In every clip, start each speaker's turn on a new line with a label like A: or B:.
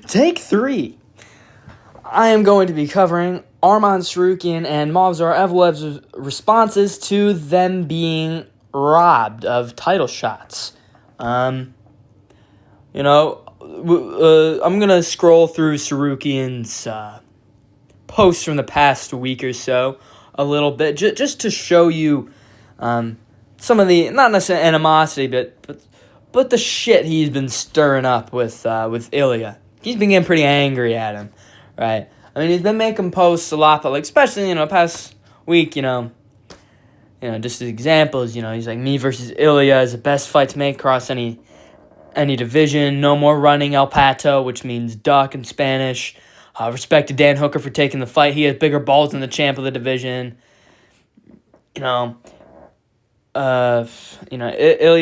A: Take 3. I am going to be covering Arman Sarukian and Movsar Evloev's responses to them being robbed of title shots. I'm going to scroll through Sarukian's posts from the past week or so a little bit, just to show you some of the, not necessarily animosity, but the shit he's been stirring up with Illia. He's been getting pretty angry at him, right? I mean, he's been making posts a lot, but like, especially, past week, just as examples, he's like, me versus Illia is the best fight to make across any division. No more running El Pato, which means duck in Spanish. Respect to Dan Hooker for taking the fight. He has bigger balls than the champ of the division. Illia,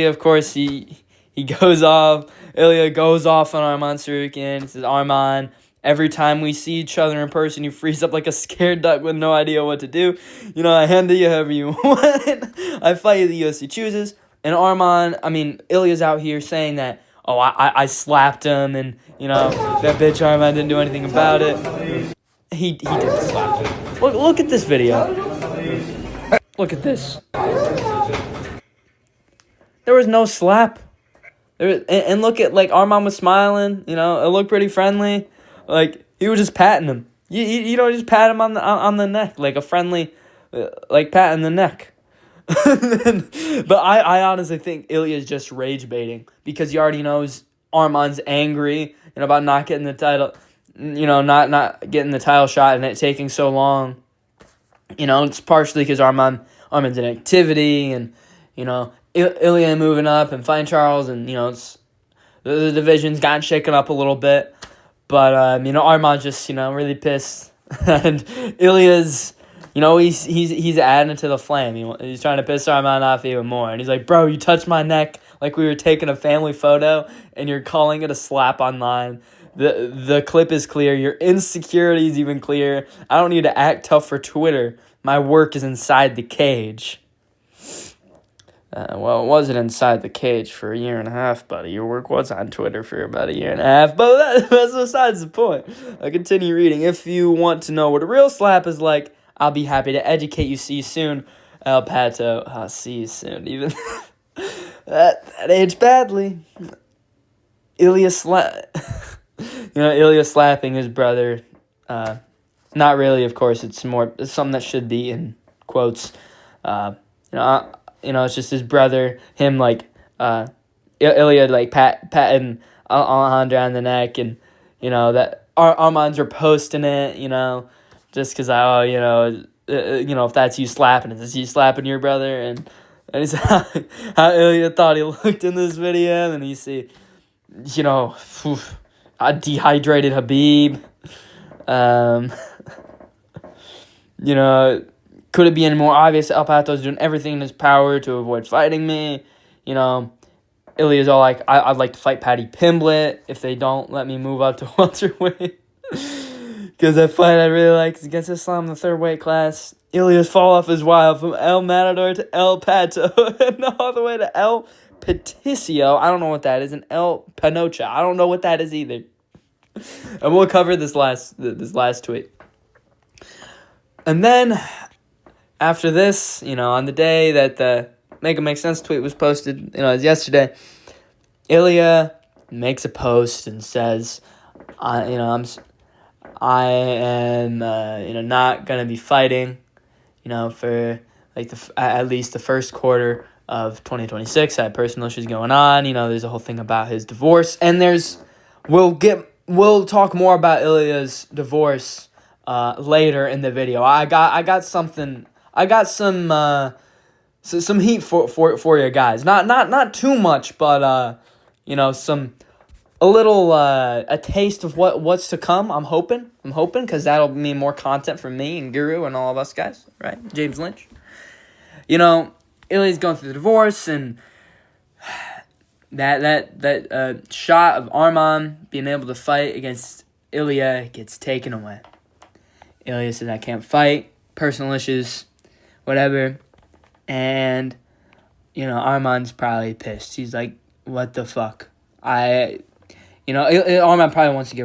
A: of course, he goes off. Illia goes off on Arman Sarukian. He says, Arman, every time we see each other in person, you freeze up like a scared duck with no idea what to do. I handle you however you want. I fight you the UFC chooses. And Illia's out here saying that, I slapped him, and, that bitch Arman didn't do anything about it. He didn't slap him. Look at this video. Look at this. There was no slap. And look at, Arman was smiling, it looked pretty friendly. He was just patting him. You just pat him on the neck, like a friendly, pat in the neck. But I honestly think Illia is just rage baiting, because he already knows Arman's angry about not getting the title, not getting the title shot and it taking so long. It's partially because Arman's in activity, and Illia moving up and fighting Charles, and it's the division's gotten shaken up a little bit. But Arman's just really pissed, and Illia's. He's adding to the flame. He's trying to piss Arman off even more. And he's like, bro, you touched my neck like we were taking a family photo, and you're calling it a slap online. The clip is clear. Your insecurity is even clear. I don't need to act tough for Twitter. My work is inside the cage. It wasn't inside the cage for a year and a half, buddy. Your work was on Twitter for about a year and a half. But that's besides the point. I continue reading. If you want to know what a real slap is like, I'll be happy to educate you. See you soon, El Pato. See you soon. Even that aged badly. Illia slapping his brother. Not really, of course. It's something that should be in quotes. It's just his brother. Him Illia patting Alejandro on the neck, and that Arman's are posting it. Just because if that's you slapping, it's you slapping your brother, and it's how Illia thought he looked in this video, and then you see, a dehydrated Habib. Could it be any more obvious? El Pato's doing everything in his power to avoid fighting me. Illia's all like, I'd like to fight Paddy Pimblett if they don't let me move up to welterweight. Because that fight I really like is against Islam in the 3rd weight class. Illia's fall off his wild from El Matador to El Pato and all the way to El Peticio. I don't know what that is. And El Panocha. I don't know what that is either. And we'll cover this last tweet. And then after this, on the day that the Make It Make Sense tweet was posted, as yesterday, Illia makes a post and says, I am, not going to be fighting, for, at least the first quarter of 2026. I have personal issues going on. There's a whole thing about his divorce. And we'll talk more about Illia's divorce later in the video. I got some heat for you guys. Not too much, but, a taste of what's to come. I'm hoping, because that'll mean more content from me and Guru and all of us guys, right? James Lynch. Illia's going through the divorce, and that shot of Arman being able to fight against Illia gets taken away. Illia says, I can't fight, personal issues, whatever. And, Arman's probably pissed. He's like, what the fuck? Arman probably wanted to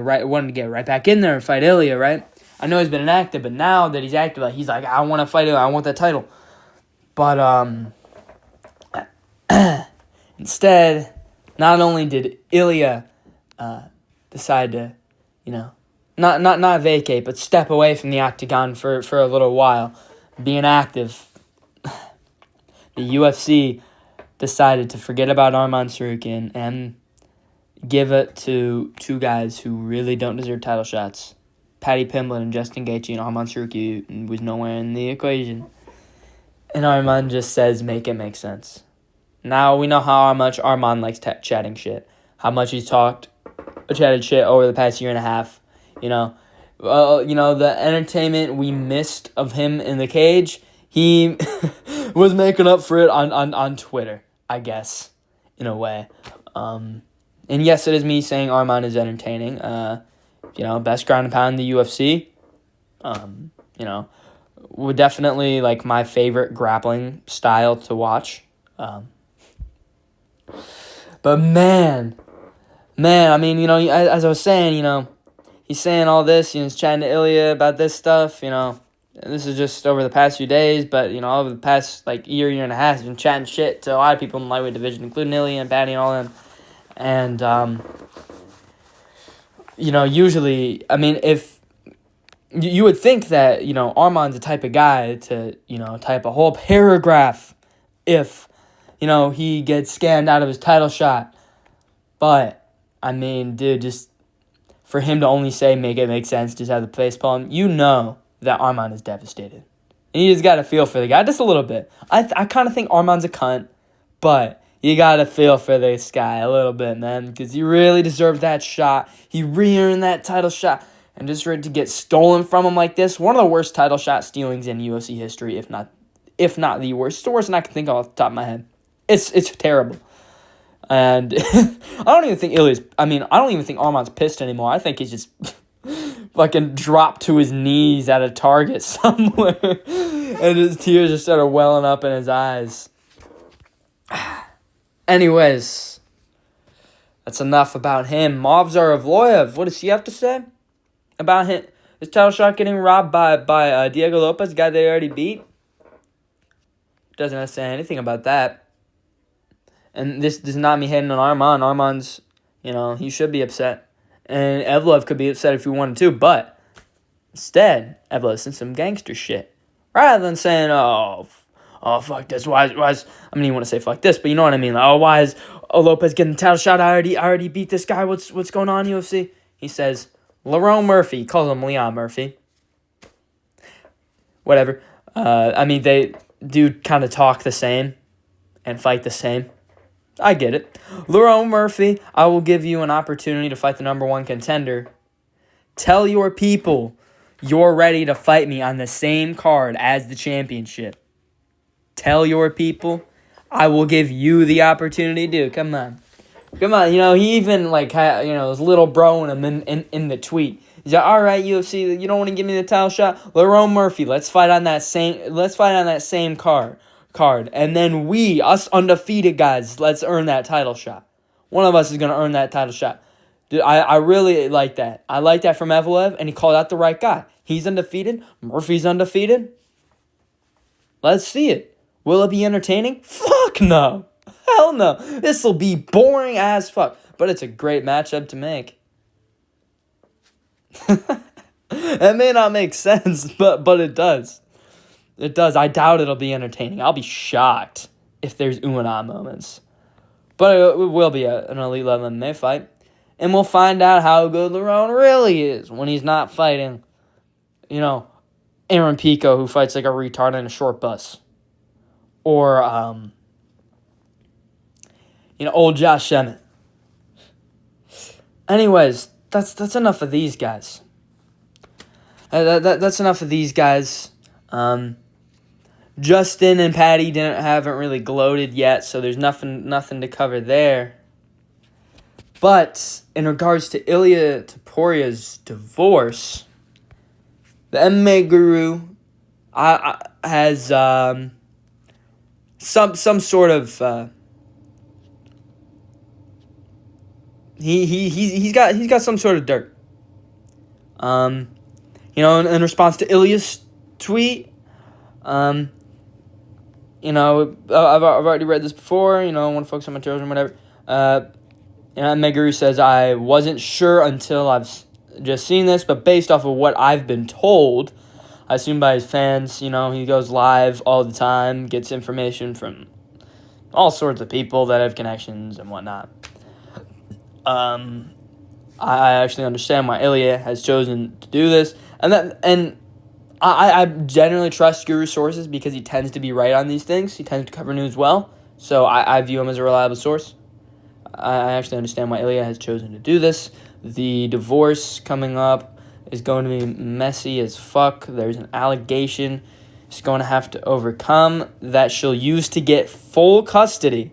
A: get right back in there and fight Ilya, right? I know he's been inactive, but now that he's active, he's like, I want to fight Ilya. I want that title. But instead, not only did Ilya decide to, not vacate, but step away from the octagon for a little while, being active, the UFC decided to forget about Arman Tsarukyan and give it to two guys who really don't deserve title shots. Paddy Pimblett and Justin Gaethje, and Arman Tsarukyan was nowhere in the equation. And Arman just says, make it make sense. Now we know how much Arman likes chatting shit. How much he's chatted shit over the past year and a half. The entertainment we missed of him in the cage, he was making up for it on Twitter, I guess, in a way. And yes, it is me saying Arman is entertaining. Best ground and pound in the UFC. Would definitely like my favorite grappling style to watch. But man, I mean, as I was saying, he's saying all this, he's chatting to Ilya about this stuff, this is just over the past few days, but, over the past, year and a half, he's been chatting shit to a lot of people in the lightweight division, including Ilya and Patty and all them. And, usually, I mean, if you would think that, Arman's the type of guy to, type a whole paragraph if, he gets scammed out of his title shot. But, I mean, dude, just for him to only say make it make sense, just have the face palm, that Arman is devastated. And you just got to feel for the guy just a little bit. I kind of think Arman's a cunt, but you got to feel for this guy a little bit, man, because he really deserved that shot. He re-earned that title shot. And just ready to get stolen from him like this, one of the worst title shot stealings in UFC history, if not the worst. It's the worst I can think of off the top of my head. It's terrible. And I don't even think Arman's pissed anymore. I think he's just fucking dropped to his knees at a Target somewhere. And his tears just started welling up in his eyes. Anyways, that's enough about him. Movsar Evloev, what does he have to say about his title shot getting robbed by Diego Lopez, the guy they already beat? Doesn't have to say anything about that. And this is not me hating on Arman. Arman's, he should be upset. And Evloev could be upset if he wanted to, but instead, Evloev said some gangster shit. Rather than saying, oh, fuck this, why is, I mean, you want to say fuck this, but you know what I mean. Why is Lopez getting the title shot? I already beat this guy. What's going on, UFC? He says, Lerone Murphy. He calls him Leon Murphy. Whatever. They do kind of talk the same and fight the same. I get it. Lerone Murphy, I will give you an opportunity to fight the number one contender. Tell your people you're ready to fight me on the same card as the championship. Tell your people I will give you the opportunity, dude. Come on. He even, his little bro in him in the tweet. He's like, all right, UFC, you don't want to give me the title shot? Lerone Murphy, let's fight on that same card. And then us undefeated guys, let's earn that title shot. One of us is going to earn that title shot. Dude, I really like that. I like that from Evloev, and he called out the right guy. He's undefeated. Murphy's undefeated. Let's see it. Will it be entertaining? Fuck no. Hell no. This will be boring as fuck. But it's a great matchup to make. That may not make sense, but it does. It does. I doubt it'll be entertaining. I'll be shocked if there's ooh and ah moments. But it will be an elite level MMA fight. And we'll find out how good Lerone really is when he's not fighting, Aaron Pico, who fights like a retard in a short bus. Or, old Josh Emmett. Anyways, that's enough of these guys. That's enough of these guys. Justin and Patty haven't really gloated yet, so there's nothing to cover there. But in regards to Illia Topuria's divorce, the MMA guru has some sort of he's got some sort of dirt. In response to Ilia's tweet, I've already read this before. I want to focus on my children, whatever. Meguru says, I wasn't sure until I've just seen this, but based off of what I've been told, I assume by his fans, he goes live all the time, gets information from all sorts of people that have connections and whatnot. I actually understand why Ilya has chosen to do this, and I generally trust Guru's sources because he tends to be right on these things. He tends to cover news well, so I view him as a reliable source. I actually understand why Ilya has chosen to do this. The divorce coming up is going to be messy as fuck. There's an allegation she's going to have to overcome that she'll use to get full custody.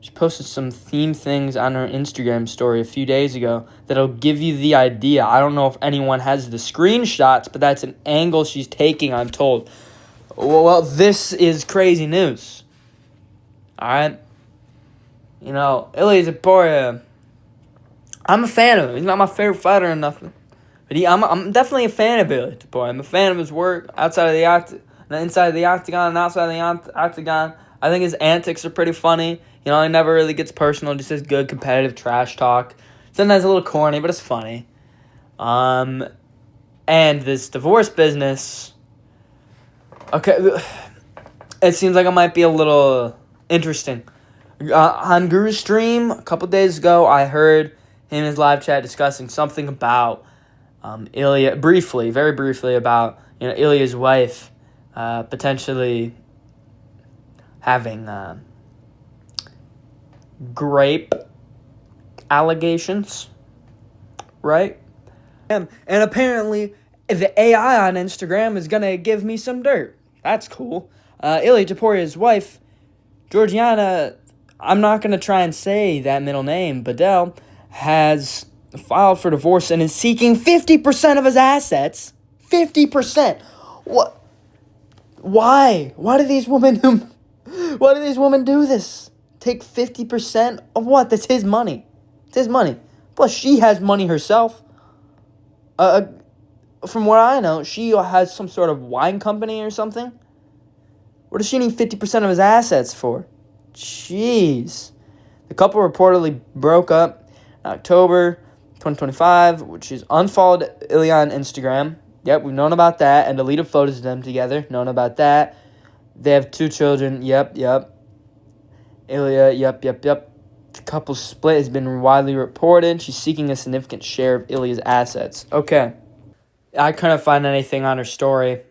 A: She posted some theme things on her Instagram story a few days ago that'll give you the idea. I don't know if anyone has the screenshots, but that's an angle she's taking, I'm told. Well, this is crazy news. Alright? Illia Topuria, I'm a fan of him. He's not my favorite fighter or nothing. But I'm definitely a fan of Illia Topuria. I'm a fan of his work outside of the inside of the octagon and outside of the octagon. I think his antics are pretty funny. He never really gets personal, just says good competitive trash talk. Sometimes a little corny, but it's funny. And this divorce business, okay, it seems like it might be a little interesting. On Guru's stream a couple days ago, I heard him in his live chat discussing something about Ilya, very briefly about Ilya's wife potentially having grape allegations, right? And apparently the AI on Instagram is going to give me some dirt. That's cool. Ilia Topuria's wife, Georgiana, I'm not going to try and say that middle name, Bedell, has filed for divorce and is seeking 50% of his assets. 50%. What? Why? Why do these women do this? Take 50% of what? That's his money. It's his money. Plus, she has money herself. From what I know, she has some sort of wine company or something. What does she need 50% of his assets for? Jeez. The couple reportedly broke up in October 2025, which is unfollowed Ilya on Instagram. Yep, we've known about that. And deleted photos of them together. Known about that. They have 2 children. Yep. Ilya, yep. The couple's split has been widely reported. She's seeking a significant share of Ilya's assets. Okay. I couldn't find anything on her story.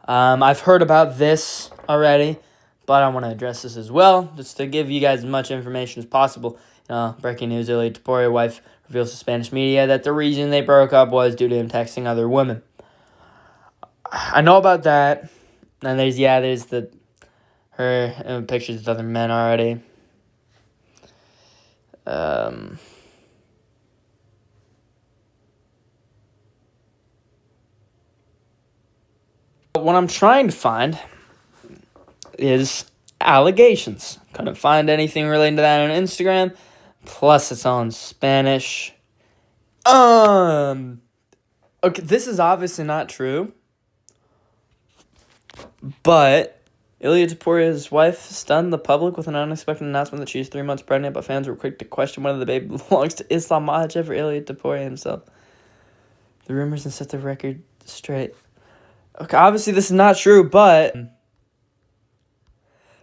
A: I've heard about this already, but I want to address this as well, just to give you guys as much information as possible. Breaking news, Ilia Topuria wife reveals to Spanish media that the reason they broke up was due to him texting other women. I know about that. And there's her pictures with other men already. What I'm trying to find is allegations. Couldn't find anything relating to that on Instagram. Plus, it's all in Spanish. Okay, this is obviously not true. But Ilia Topuria's wife stunned the public with an unexpected announcement that she's 3 months pregnant, but fans were quick to question whether the baby belongs to Islam Makhachev or Ilia Topuria himself. The rumors and set the record straight. Okay, obviously this is not true, but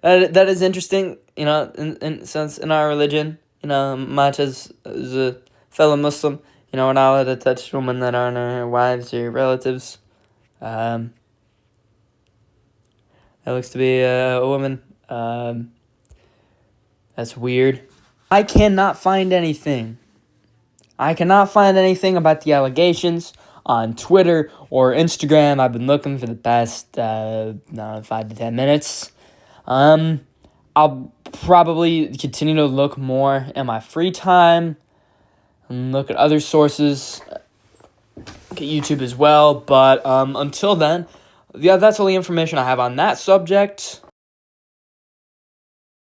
A: that is interesting, in since in our religion, Makhachev is a fellow Muslim, we're not allowed to touch women that aren't our wives or relatives. That looks to be a woman. That's weird. I cannot find anything about the allegations on Twitter or Instagram. I've been looking for the past 5 to 10 minutes. I'll probably continue to look more in my free time and look at other sources. Look at YouTube as well. But until then, that's all the information I have on that subject.